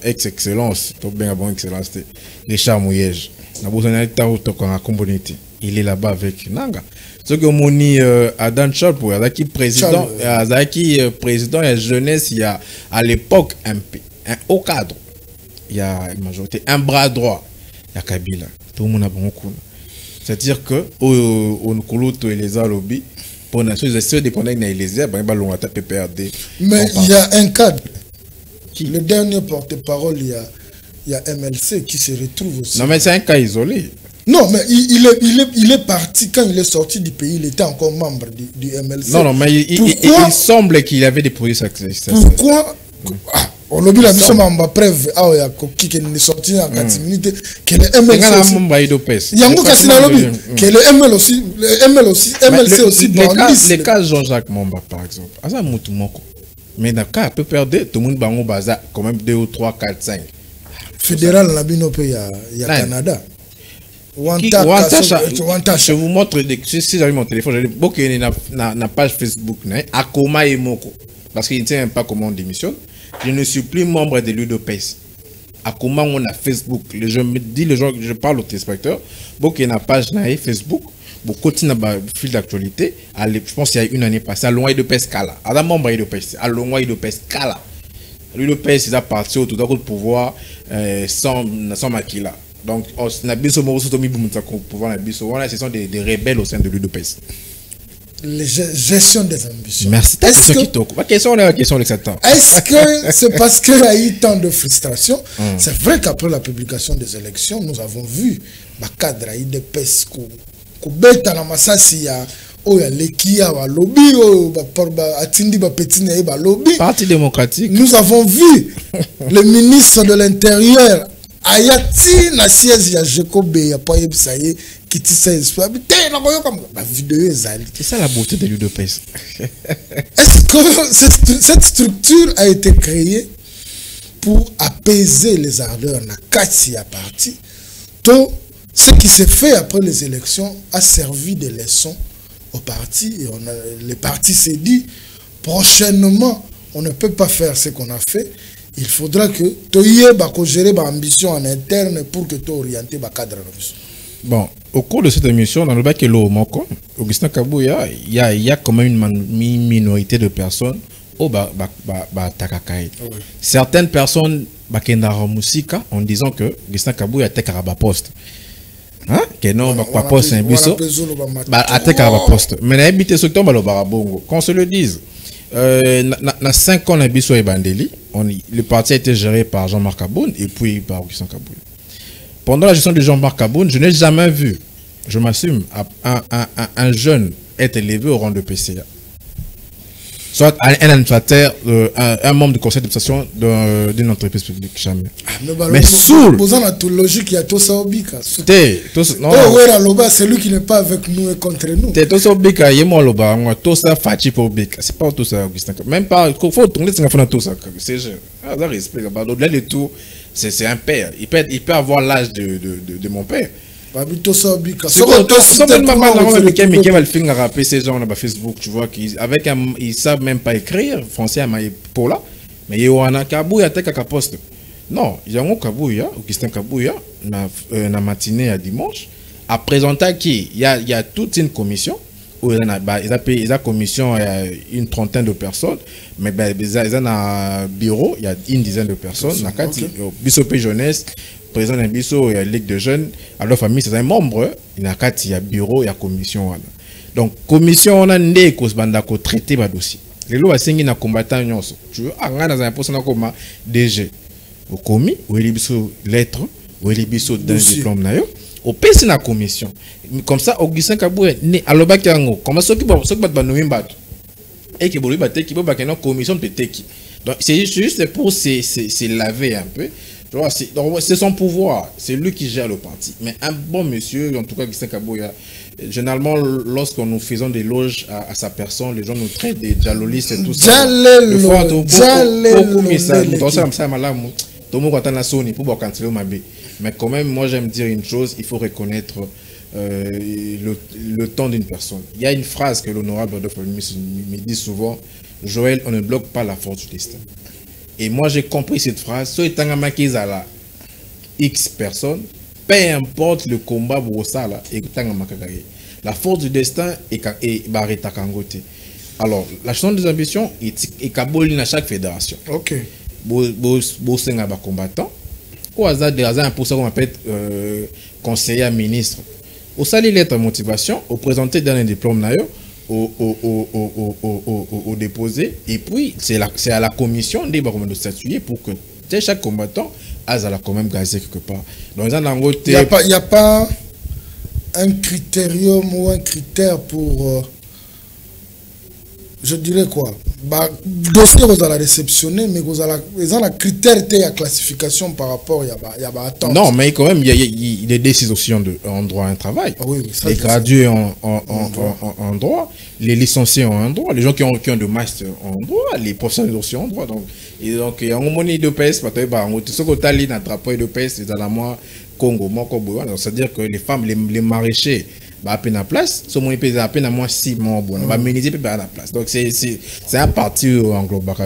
S2: ex-excellence, tout bien bon excellence, Richard Mouyej. Na besoin il est là-bas avec Nanga. Ce que moni Adam Chop, qui président, président de la jeunesse, il y a à l'époque un haut cadre, il y a une majorité, un bras droit, il y a Kabila. Tout le monde a bon coup. C'est-à-dire que au Nkuluto et les Alobi. Mais
S1: il y a un cadre. Le dernier porte-parole, il y a MLC qui se retrouve aussi.
S2: Non, mais c'est un cas isolé.
S1: Non, mais il est parti quand il est sorti du pays, il était encore membre du MLC.
S2: Non, mais il semble qu'il avait des produits succès.
S1: Pourquoi on l'a vu la mission en preuve qui est sorti en 4 minutes que le MLC que le MLC aussi
S2: les cas Jean-Jacques Momba par exemple mais dans le cas peut perdre tout le monde bango baza quand même 2 ou 3 4 5
S1: fédéral la bino il y a Canada.
S2: Je vous montre si j'avais mon téléphone je vais na page Facebook à Koma et Moko parce qu'il ne sait même pas comment on démissionne. Je ne suis plus membre de l'UDPS. À comment on a Facebook, je me dis les gens, je parle au téléspectateur, beaucoup il y a une page Facebook, beaucoup de fil d'actualité. Je pense qu'il y a une année passée, à l'UDPS Kala. À la membre de l'UDPS, à l'UDPS Kala. L'UDPS il a parti au tout d'un coup de pouvoir sans maquila. Donc on a besoin de pouvoir ce sont des rebelles au sein de l'UDPS.
S1: La gestion des ambitions.
S2: Merci. Est-ce
S1: que c'est parce qu'il y a eu tant de frustration? C'est vrai qu'après la publication des élections, nous avons vu le cadre de PES Koubeta na Masasi ya Lekia wa lobby Atindi ba Petine ba lobby.
S2: Parti démocratique.
S1: Nous avons vu le ministre de l'Intérieur Ayati na siège ya Jacob ya Payeb Saye qui tisse espoir.
S2: C'est ça la beauté de l'UDPS.
S1: Est-ce que cette structure a été créée pour apaiser les ardeurs na kati ya parti? Tout ce qui s'est fait après les élections a servi de leçon au parti et le parti s'est dit prochainement on ne peut pas faire ce qu'on a fait. Il faudra que tu gérer l'ambition en interne pour que tu orientes le cadre.
S2: Bon, au cours de cette émission, dans le bac Augustin Kabouya, il y a quand même une minorité de personnes au Takakai. Certaines personnes en disant que Augustin Kabouya était Karabapost. Hein? Que non, poste un biseau. Poste. Mais n'habitez ce temps, qu'on se le dise. Dans 5 ans, Bisso et Bandeli, le parti a été géré par Jean-Marc Aboun et puis par Augustin Kabouya. Pendant la gestion de Jean-Marc Aboun, je n'ai jamais vu, je m'assume, un jeune être élevé au rang de PCA. soit un administrateur, un membre du conseil d'administration d'une entreprise publique. Jamais.
S1: Mais soul. Logique, il y a tout ça au bika. C'est lui qui n'est pas avec nous et contre nous.
S2: Tout ça au bika, il y a tout ça fachi pour bika. C'est pas tout ça, Augustin. Même pas, il faut tourner tout ça. C'est ça respect. Au-delà de tout, c'est un père. Il peut avoir l'âge de mon père. Ces gens sur Facebook, tu vois, ils savent même pas écrire français à pour là, mais il y a un Kabouya à poste. Non, il y a un Kabouya, Augustin Kabouya, na matinée à dimanche, à présenter qui il y a toute une commission où ils ont commission une trentaine de personnes, mais ils ont un bureau, il y a une dizaine de personnes, na kati Bissopé jeunesse. Président d'un biso et Ligue de jeunes, alors famille c'est un membre, il y a bureau, il y a commission. Donc commission on a né cause banda ko traiter ba dossier. Les lois sengi na combattant nyonso. Tu veux anga dans un poste na comme DG. Au commis, ou il biso lettre, ou il biso d'un diplôme na yo. Au PC na commission. Comme ça Augustin Kabouya né aloba kiango. Comme ça qui ba nommer ba. Et qui boli ba te qui ba na commission peut qui. Donc c'est juste pour se laver un peu. C'est son pouvoir, c'est lui qui gère le parti. Mais un bon monsieur, en tout cas Augustin Kabouya, généralement lorsqu'on nous faisons des loges à sa personne, les gens nous traitent des jalolistes et tout ça. Mais quand même, moi j'aime dire une chose, il faut reconnaître le temps d'une personne. Il y a une phrase que l'honorable Rodolphe me dit souvent, Joël, on ne bloque pas la force du destin. Et moi, j'ai compris cette phrase. So, X personnes, peu importe le combat, la force du destin est barrée à Kangote. Alors, la chanson des ambitions est Kaboli dans chaque fédération.
S1: Ok.
S2: Bosenga ba combattant. Au hasard de hasard, pour ça qu'on appelle conseiller ministre. Au sali lettre motivation, au présenter dans un diplôme d'ailleurs. Au déposé et puis c'est à la commission de statuer pour que chaque combattant a quand même gazé quelque part. Donc il
S1: n'y a pas un critérium ou un critère pour je dirais quoi dossier vous allez réceptionner mais vous allez la critère à classification par rapport il y a attente.
S2: Non mais quand même il y a des décisions en droit un travail.
S1: Oui,
S2: les gradués en droit, les licenciés en droit, les gens qui ont de master en droit, les professionnels aussi en droit. Donc il y a un moment de PS de PS Congo, c'est-à-dire que les femmes, les maraîchers, à peine à place, ce moment ils à peine à moins 6 mois, va méniser à la place. Donc c'est un parti englobant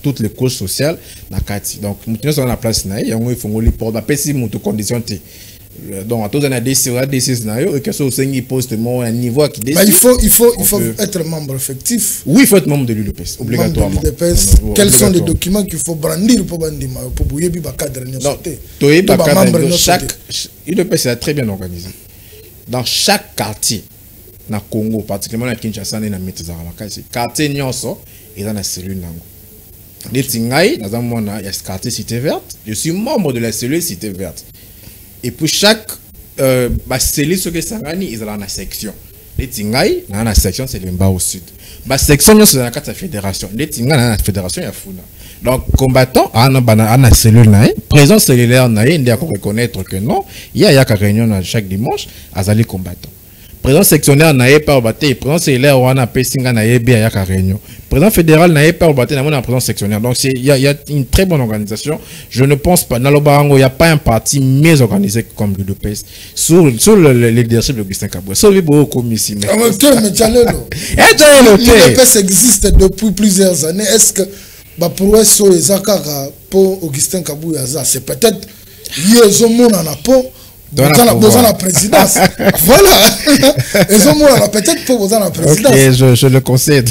S2: toutes les causes sociales na kati. Donc nous sommes à la place na il faut les porter si mutu condition donc à tous on a des naio et que ça aussi poste un niveau qui
S1: il faut être membre effectif.
S2: Oui, il faut être membre de l'UDPS obligatoirement.
S1: Quels sont les documents qu'il faut brandir pour bandima pour bouiller bi ba cadre
S2: chaque l'UDPS est très bien organisé. Dans chaque quartier na Congo, particulièrement na Kinshasa et na Metazara makasi, quartier nyonso et dans la cellule nango. Les tingai dans un monde il y a ce quartier Cité Verte, je suis membre de la cellule Cité Verte. Et pour chaque cellule ce que sangani ils ont la section. Les tingai dans la section c'est le bas au sud. Ba section nyonso dans la carte fédération. Les tingai dans la fédération il y a funa. Donc combattant à la cellule nae, présence cellulaire nae, il y a qu'on reconnaître que non, il y a réunion chaque dimanche azali combattant. Présence sectionnaire nae par baté, présence cellulaire on a pessinga nae bi ya réunion. Présence fédérale nae par baté na mona présence sectionnaire. Donc il y a une très bonne organisation. Je ne pense pas dans le Barango, il y a pas un parti mieux organisé comme l'UDPS sur le leadership de Augustin Kabouya. Sur le bureau commission.
S1: L'UDPS existe depuis plusieurs années. Est-ce que pour Augustin Kabouya, c'est peut-être ils ont mon dans la présidence. Voilà. Ils ont peut-être pour dans la présidence.
S2: Ok, je le concède.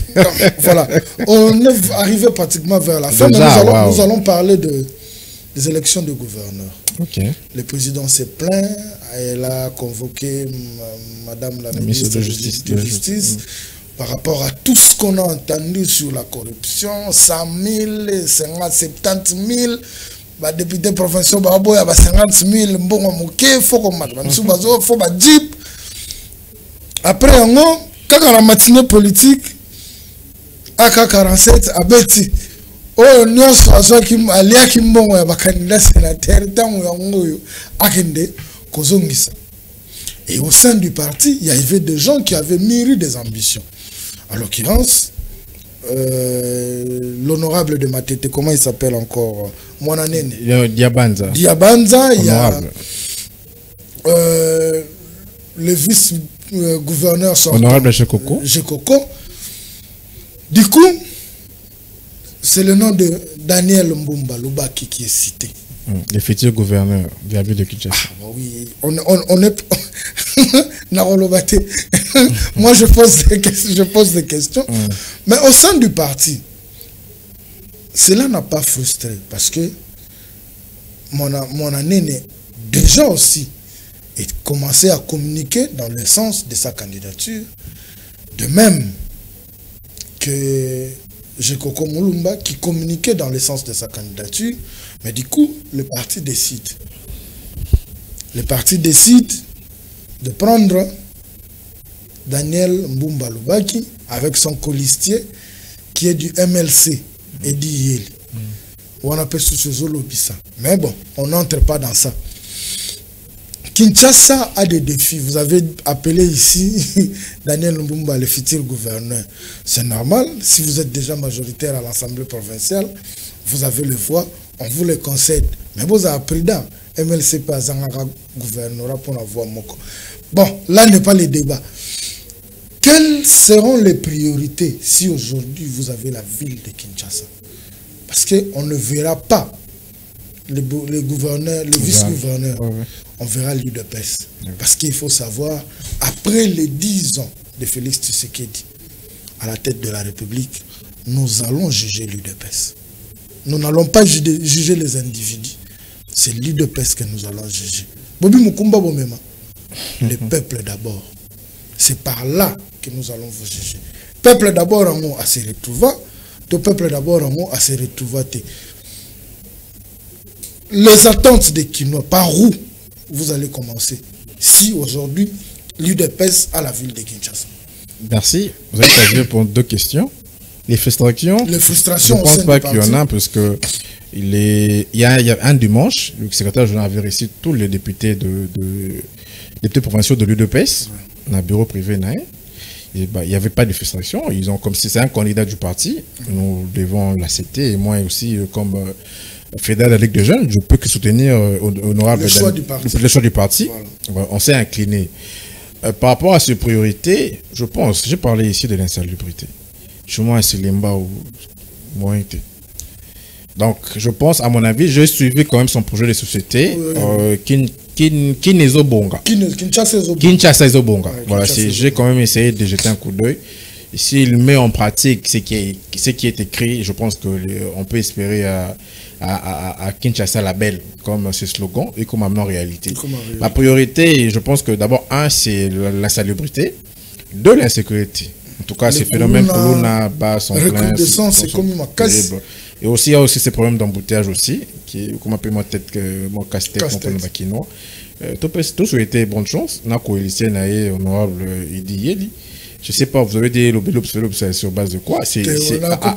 S1: Voilà. On est arrivé pratiquement vers la fin. Nous allons parler des élections de gouverneurs.
S2: Okay.
S1: Le président s'est plaint. Elle a convoqué Madame la ministre de Justice. Par rapport à tout ce qu'on a entendu sur la corruption, 100 000, 70 000, les députés provinciaux, 50 000, il faut qu'on mette, il faut que jeep. Après, quand la matinée politique, AK47 abeti o nyonso azoki aliaki mbongo ya bakandidat sénateur tango yango yo akende kozongisa. Et au sein du parti, il y avait des gens qui avaient mûri des ambitions. En l'occurrence, l'honorable de Matete, comment il s'appelle encore? Mwananene.
S2: Diabanza.
S1: Diabanza, il y a le vice-gouverneur sortant. Honorable
S2: Jekoko.
S1: Jekoko. Du coup, c'est le nom de Daniel Mbumba Lubaki qui est cité.
S2: Le futur gouverneur de la ville de Kinshasa.
S1: Ah, oui, on est... Moi, je pose des questions. Mais au sein du parti, cela n'a pas frustré parce que mon année déjà aussi commençait à communiquer dans le sens de sa candidature. De même que Jekoko Mulumba qui communiquait dans le sens de sa candidature. Mais du coup, le parti décide. Le parti décide de prendre Daniel Mbumba Lubaki avec son colistier qui est du MLC, Edi Yeli. On appelle ce Zolobissa. Mais bon, on n'entre pas dans ça. Kinshasa a des défis. Vous avez appelé ici Daniel Mbumba le futur gouverneur. C'est normal. Si vous êtes déjà majoritaire à l'Assemblée provinciale, vous avez le voix, on vous le concède. Mais vous avez appris dans MLC pas gouvernorat pour la voix moko. Bon, là n'est pas le débat. Quelles seront les priorités si aujourd'hui vous avez la ville de Kinshasa? Parce qu'on ne verra pas le gouverneur, le vice-gouverneur. On verra l'UDPS. Parce qu'il faut savoir, après les 10 ans de Félix Tshisekedi à la tête de la République, nous allons juger l'UDPS. Nous n'allons pas juger les individus. C'est l'UDPS que nous allons juger. Bobi Mukumba Bomema. Le peuple d'abord. C'est par là que nous allons vous juger. Peuple d'abord en haut à se retrouver. Le peuple d'abord en haut à se retrouver. Les attentes des Kinois, par où vous allez commencer? Si aujourd'hui, l'UDPS à la ville de Kinshasa.
S2: Merci. Vous avez choisi pour 2 questions. Les frustrations, je ne pense pas qu'il y en a parce que il y a un dimanche, le secrétaire général avait reçu tous les députés députés provinciaux de l'UDPS dans un bureau privé. Il n'y avait pas de frustration. Ils ont, comme si c'est un candidat du parti, nous devons l'accepter. Et moi aussi, comme fédéral de la Ligue des Jeunes, je peux que soutenir honorable
S1: le choix
S2: du parti. Voilà. On s'est incliné. Par rapport à ces priorités, je pense, j'ai parlé ici de l'insalubrité. Chez moi, c'est l'Emba ou moi. Donc, je pense, à mon avis, j'ai suivi quand même son projet de société. Kinezo Bonga. Kinshasa Bonga. Voilà, j'ai quand même essayé de jeter un coup d'œil. S'il met en pratique ce qui est écrit, je pense qu'on peut espérer à Kinshasa la belle, comme ce slogan, et comme amener en réalité. La priorité, je pense que d'abord, c'est la salubrité, 2, l'insécurité. En tout cas, ces phénomènes pour nous n'a pas son plein.
S1: C'est comme une casse.
S2: Et aussi, il y a aussi ces problèmes d'embouteillage aussi, qui, comme appelle moi tête que mon casse-tête, mon bakinois. Tout souhaiter bonne chance. Na coalition naé honorable Edi Yeli. Je sais pas, vous avez dit c'est sur base de quoi? C'est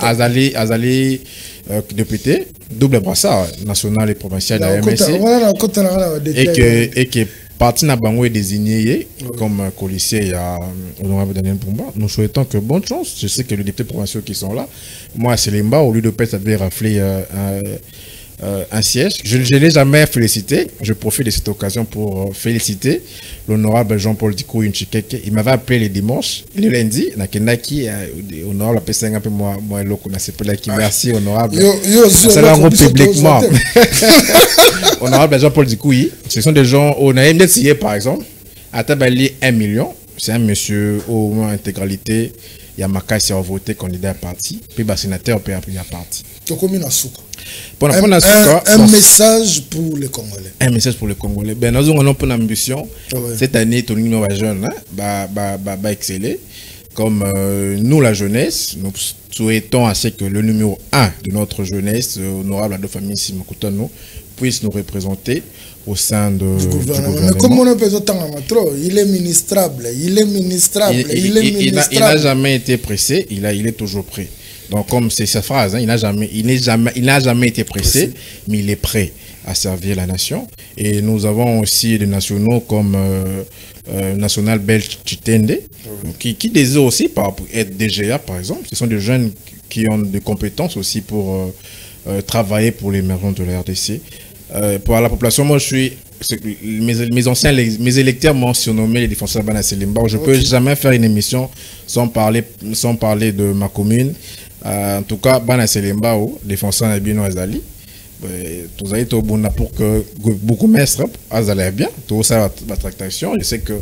S2: Azali député, double brassard national et provincial de la MSC. Et que parti Nabango est désigné comme policier, il y a honorable Daniel Mbumba. Nous souhaitons que bonne chance. Je sais que les députés provinciaux qui sont là, moi c'est Lemba, au lieu de PES avait raflé un siège. Je ne l'ai jamais félicité. Je profite de cette occasion pour féliciter l'honorable Jean-Paul Dikou Yunchikeke. Il m'avait appelé le dimanche, le lundi, Nakenaki, honorable appelé ça un peu moi merci honorable. Salam publiquement. Honorable Jean-Paul Dikou, ce sont des gens, on a aimé signer par exemple, à Tabali 1 million, c'est un monsieur au moins intégralité, il y a Makassi a voté candidat à parti, puis sénateur peut appuyer à parti.
S1: Un message pour les Congolais.
S2: Un message pour les Congolais. Ben, nous avons une ambition. Cette année, tout le monde est jeune, va exceller. Comme nous, la jeunesse, nous souhaitons à ce que le numéro 1 de notre jeunesse, honorable Adolphe Simokutano, puisse nous représenter au sein du gouvernement.
S1: Mais comment on peut trop? Il est ministrable, il est ministrable, il est ministrable.
S2: Il n'a jamais été pressé, il est toujours prêt. Donc, comme c'est sa phrase, hein, il n'a jamais été pressé, mais il est prêt à servir la nation. Et nous avons aussi des nationaux comme national belge Chitende, qui désirent aussi être DGA, par exemple. Ce sont des jeunes qui ont des compétences aussi pour travailler pour l'émergence de la RDC. Pour la population, moi, mes électeurs m'ont surnommé les défenseurs de Bana Selimba. Je ne peux jamais faire une émission sans parler de ma commune. En tout cas, Bana Selimba, défenseur de Bino Azali. Tout ça pour que beaucoup maîtres Azali bien. Tout ça, la tractation. Je sais que,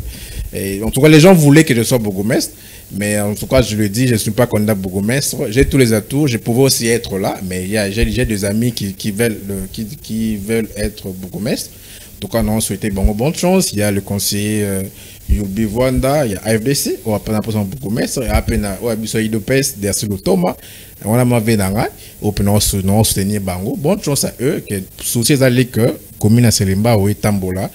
S2: en tout cas, les gens voulaient que je sois bourgmestre. Mais en tout cas, je le dis, je ne suis pas candidat bourgmestre. J'ai tous les atouts. Je pouvais aussi être là, mais j'ai des amis qui veulent être bourgmestre. En tout cas, nous souhaitons bonne chance. Il y a le conseiller Yubi Wanda, il y a AFDC, on a pas bourgmestre, il y a IDOPES, derrière le Thomas. On a ma vénanga, on peut nous soutenir bango. Bonne chance à eux, que souci d'aller que commune à Selimba ou Tambola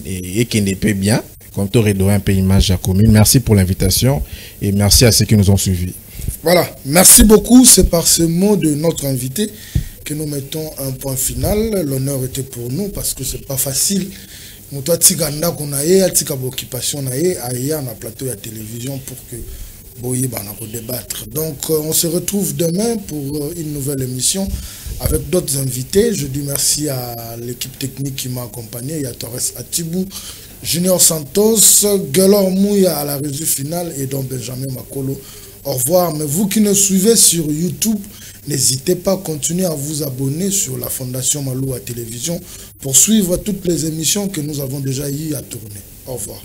S2: et qui n'est pas bien. Comme tu aurais un peu image à la commune. Merci pour l'invitation et merci à ceux qui nous ont suivis.
S1: Voilà, merci beaucoup. C'est par ce mot de notre invité que nous mettons un point final. L'honneur était pour nous parce que c'est pas facile. Nous avons qu'on a occupation na plateau de télévision pour que boye débattre. Donc on se retrouve demain pour une nouvelle émission avec d'autres invités. Je dis merci à l'équipe technique qui m'a accompagné. Il y a Torres Atibou, Junior Santos, Gelor Mouya à la régie finale et donc Benjamin Makolo. Au revoir. Mais vous qui nous suivez sur YouTube, n'hésitez pas à continuer à vous abonner sur la Fondation Malou à Télévision pour suivre toutes les émissions que nous avons déjà eu à tourner. Au revoir.